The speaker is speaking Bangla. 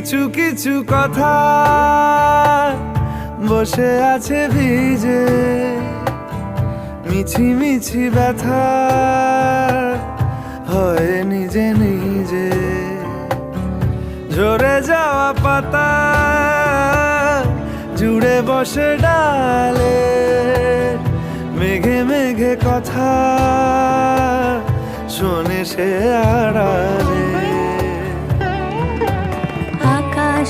কিছু কিছু কথা বসে আছে ভিজে, মিছি মিছি ব্যথা হয় নিজে নিজে। ঝরে যাওয়া পাতা জুড়ে বসে ডালে, মেঘে মেঘে কথা শোনে সে আড়ালে। আকাশ